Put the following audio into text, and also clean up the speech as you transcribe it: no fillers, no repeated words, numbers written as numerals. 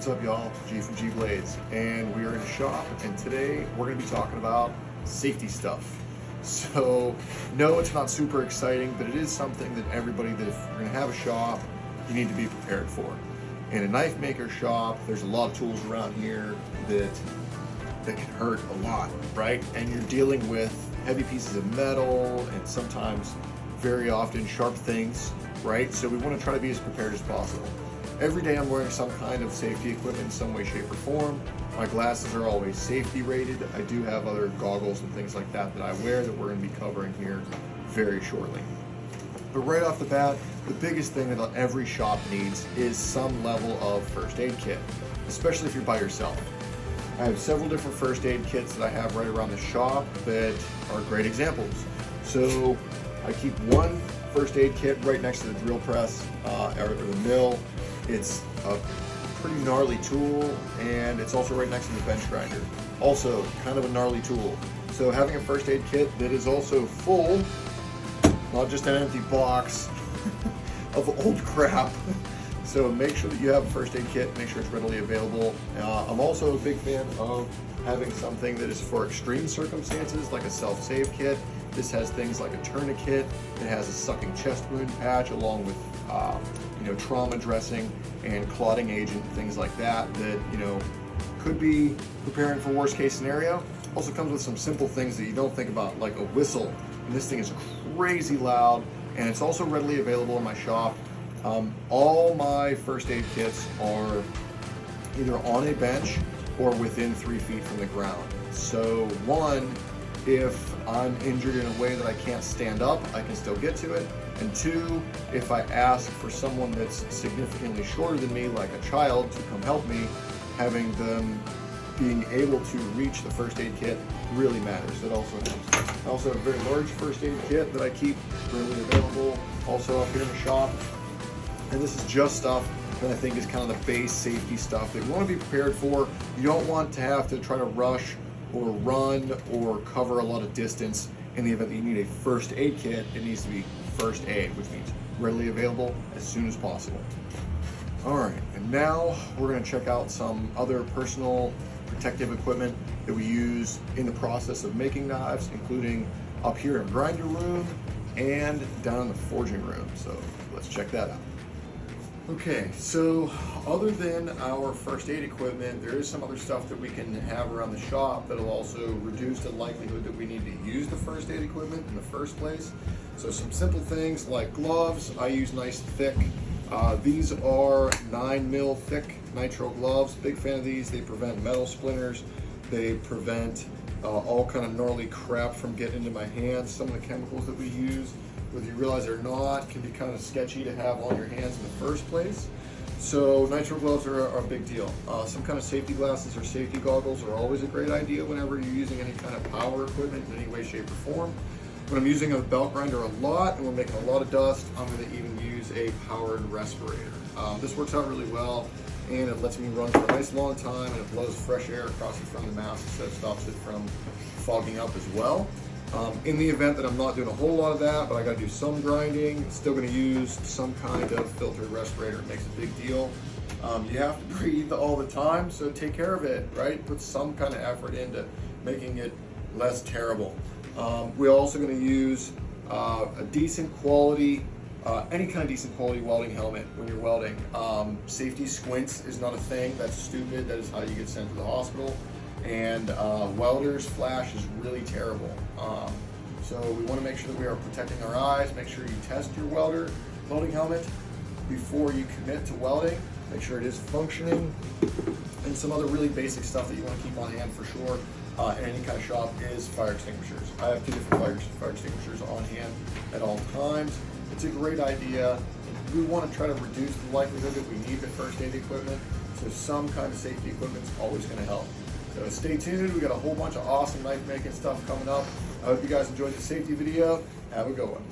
What's up, y'all? G from G Blades, and we are in a shop, and today we're going to be talking about safety stuff. So, no, it's not super exciting, but it is something that everybody that if you're going to have a shop, you need to be prepared for. In a knife maker shop, there's a lot of tools around here that can hurt a lot, right? And you're dealing with heavy pieces of metal and sometimes very often sharp things, right? So we want to try to be as prepared as possible. Every day I'm wearing some kind of safety equipment in some way, shape, or form. My glasses are always safety rated. I do have other goggles and things like that that I wear that we're going to be covering here very shortly. But right off the bat, the biggest thing that every shop needs is some level of first aid kit, especially if you're by yourself. I have several different first aid kits that I have right around the shop that are great examples. So I keep one first aid kit right next to the drill press or the mill. It's a pretty gnarly tool, and it's also right next to the bench grinder. Also, kind of a gnarly tool. So having a first aid kit that is also full, not just an empty box of old crap. So make sure that you have a first aid kit, make sure it's readily available. I'm also a big fan of having something that is for extreme circumstances, like a self-save kit. This has things like a tourniquet. It has a sucking chest wound patch along with trauma dressing and clotting agent, things like that could be preparing for worst case scenario. Also comes with some simple things that you don't think about, like a whistle. And this thing is crazy loud, and it's also readily available in my shop. All my first aid kits are either on a bench or within 3 feet from the ground. So one, if I'm injured in a way that I can't stand up, I can still get to it. And two, if I ask for someone that's significantly shorter than me, like a child, to come help me, having them being able to reach the first aid kit really matters. That also helps. I also have a very large first aid kit that I keep readily available, also up here in the shop. And this is just stuff that I think is kind of the base safety stuff that you want to be prepared for. You don't want to have to try to rush or run or cover a lot of distance. In the event that you need a first aid kit, it needs to be first aid, which means readily available as soon as possible. All right, and now we're going to check out some other personal protective equipment that we use in the process of making knives, including up here in grinder room and down in the forging room. So let's check that out. Okay, so other than our first aid equipment, there is some other stuff that we can have around the shop that'll also reduce the likelihood that we need to use the first aid equipment in the first place. So some simple things like gloves. I use nice thick. These are 9mm thick nitrile gloves. Big fan of these. They prevent metal splinters. They prevent all kind of gnarly crap from getting into my hands. Some of the chemicals that we use, whether you realize it or not, can be kind of sketchy to have on your hands in the first place. So nitrile gloves are a big deal. Some kind of safety glasses or safety goggles are always a great idea whenever you're using any kind of power equipment in any way, shape, or form. When I'm using a belt grinder a lot and we're making a lot of dust, I'm going to even use a powered respirator. This works out really well, and it lets me run for a nice long time, and it blows fresh air across the front of the mask, so it stops it from fogging up as well. In the event that I'm not doing a whole lot of that, but I got to do some grinding, still going to use some kind of filtered respirator. It makes a big deal. You have to breathe all the time, so take care of it, right? Put some kind of effort into making it less terrible. We're also going to use a decent quality, any kind of decent quality welding helmet when you're welding. Safety squints is not a thing. That's stupid. That is how you get sent to the hospital. And welders flash is really terrible. So we want to make sure that we are protecting our eyes. Make sure you test your welding helmet before you commit to welding. Make sure it is functioning. And some other really basic stuff that you want to keep on hand for sure in any kind of shop is fire extinguishers. I have 2 different fire extinguishers on hand at all times. It's a great idea. We want to try to reduce the likelihood that we need the first aid equipment, so some kind of safety equipment is always going to help. So stay tuned. We got a whole bunch of awesome knife making stuff coming up. I hope you guys enjoyed the safety video. Have a good one.